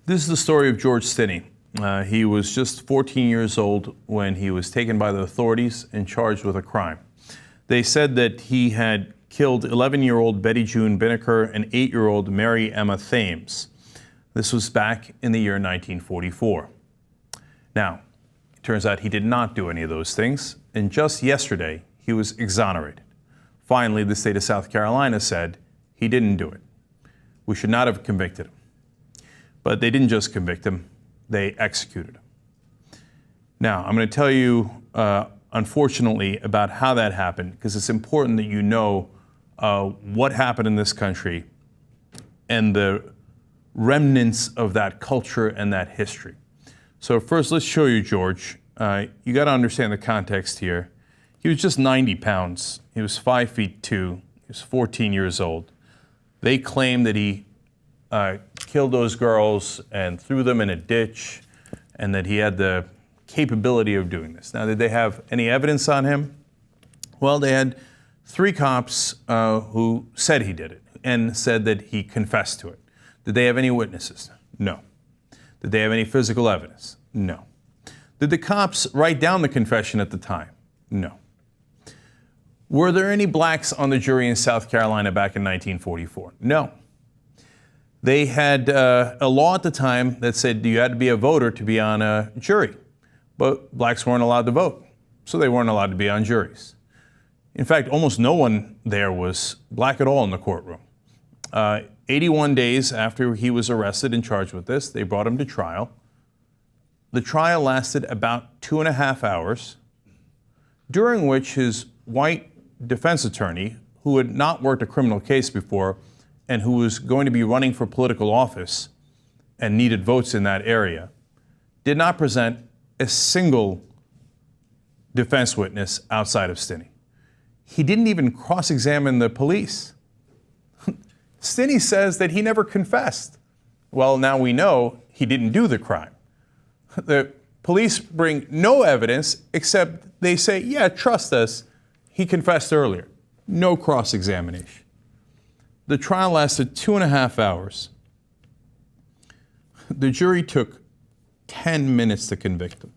This is the story of George Stinney. He was just 14 years old when he was taken by the authorities and charged with a crime. They said that he had killed 11-year-old Betty June Binnicker and 8-year-old Mary Emma Thames. This was back in the year 1944. Now, it turns out he did not do any of those things, and just yesterday he was exonerated. Finally, the state of South Carolina said he didn't do it. We should not have convicted him. But they didn't just convict him, they executed him. Now, I'm going to tell you, unfortunately, about how that happened, because it's important that you know what happened in this country and the remnants of that culture and that history. So first, let's show you George. You got to understand the context here. He was just 90 pounds. He was 5'2". He was 14 years old. They claim that he killed those girls and threw them in a ditch, and that he had the capability of doing this. Now, did they have any evidence on him? Well, they had 3 cops who said he did it and said that he confessed to it. Did they have any witnesses? No. Did they have any physical evidence? No. Did the cops write down the confession at the time? No. Were there any blacks on the jury in South Carolina back in 1944? No. They had a law at the time that said you had to be a voter to be on a jury, but blacks weren't allowed to vote, so they weren't allowed to be on juries. In fact, almost no one there was black at all in the courtroom. 81 days after he was arrested and charged with this, they brought him to trial. The trial lasted about 2.5 hours, during which his white defense attorney, who had not worked a criminal case before, and who was going to be running for political office and needed votes in that area, did not present a single defense witness outside of Stinney. He didn't even cross-examine the police. Stinney says that he never confessed. Well, now we know he didn't do the crime. The police bring no evidence except they say, yeah, trust us, he confessed earlier. No cross-examination. The trial lasted 2.5 hours. The jury took 10 minutes to convict him.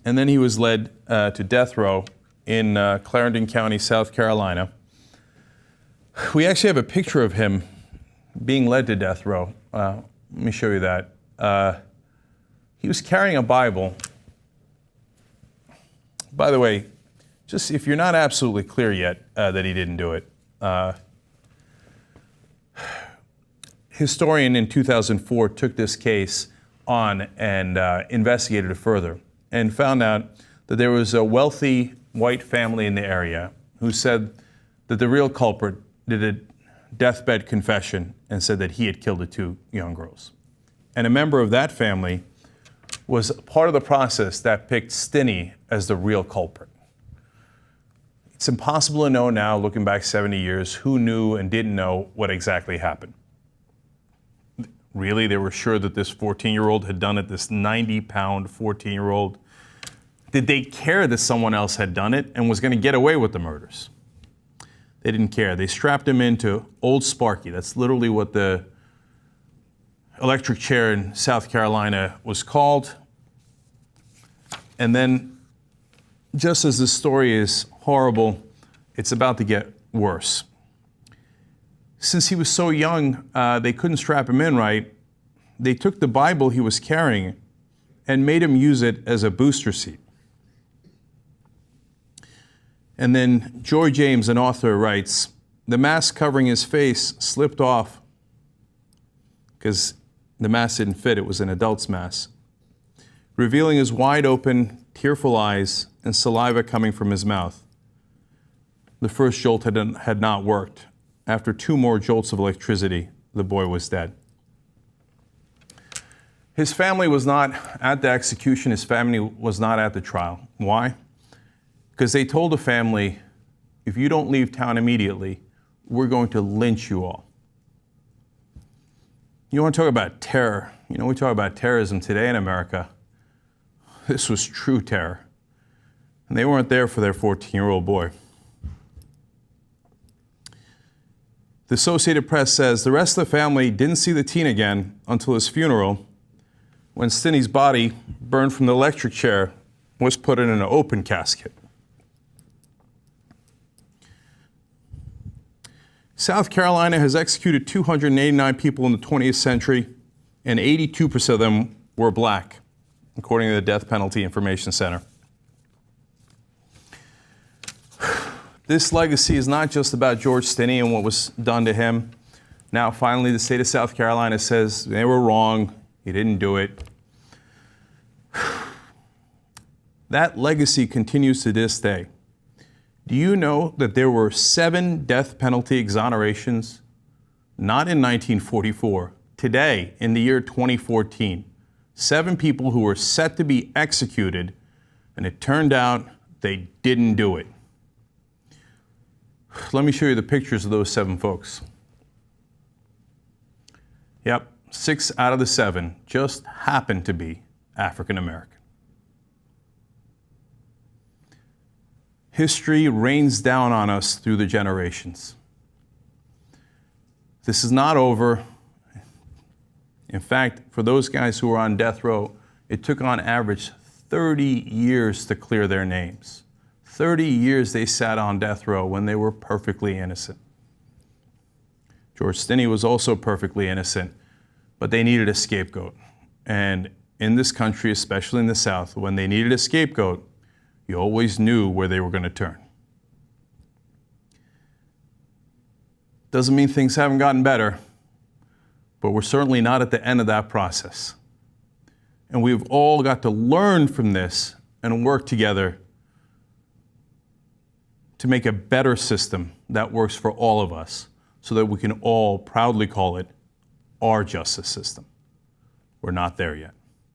And then he was led to death row in Clarendon County, South Carolina. We actually have a picture of him being led to death row. Let me show you that. He was carrying a Bible. By the way, just if you're not absolutely clear yet that he didn't do it, historian in 2004 took this case on and investigated it further and found out that there was a wealthy white family in the area who said that the real culprit did a deathbed confession and said that he had killed the 2 young girls. And a member of that family was part of the process that picked Stinney as the real culprit. It's impossible to know now, looking back 70 years, who knew and didn't know what exactly happened. Really, they were sure that this 14-year-old had done it, this 90-pound 14-year-old. Did they care that someone else had done it and was going to get away with the murders? They didn't care. They strapped him into Old Sparky. That's literally what the electric chair in South Carolina was called. And then, just as this story is horrible, it's about to get worse. Since he was so young, they couldn't strap him in right. They took the Bible he was carrying and made him use it as a booster seat. And then Joy James, an author, writes, the mask covering his face slipped off because the mask didn't fit. It was an adult's mask, revealing his wide open, tearful eyes and saliva coming from his mouth. The first jolt had not worked. After 2 more jolts of electricity, the boy was dead. His family was not at the execution. His family was not at the trial. Why? Because they told the family, if you don't leave town immediately, we're going to lynch you all. You want to talk about terror? You know, we talk about terrorism today in America. This was true terror. And they weren't there for their 14-year-old boy. The Associated Press says the rest of the family didn't see the teen again until his funeral, when Stinney's body, burned from the electric chair, was put in an open casket. South Carolina has executed 289 people in the 20th century, and 82% of them were black, according to the Death Penalty Information Center. This legacy is not just about George Stinney and what was done to him. Now, finally, the state of South Carolina says they were wrong, he didn't do it. That legacy continues to this day. Do you know that there were 7 death penalty exonerations, not in 1944, today, in the year 2014? 7 people who were set to be executed, and it turned out they didn't do it. Let me show you the pictures of those 7 folks. Yep, 6 out of the 7 just happened to be African American. History rains down on us through the generations. This is not over. In fact, for those guys who were on death row, it took on average 30 years to clear their names. 30 years they sat on death row when they were perfectly innocent. George Stinney was also perfectly innocent, but they needed a scapegoat. And in this country, especially in the South, when they needed a scapegoat, you always knew where they were going to turn. Doesn't mean things haven't gotten better, but we're certainly not at the end of that process. And we've all got to learn from this and work together to make a better system that works for all of us, so that we can all proudly call it our justice system. We're not there yet.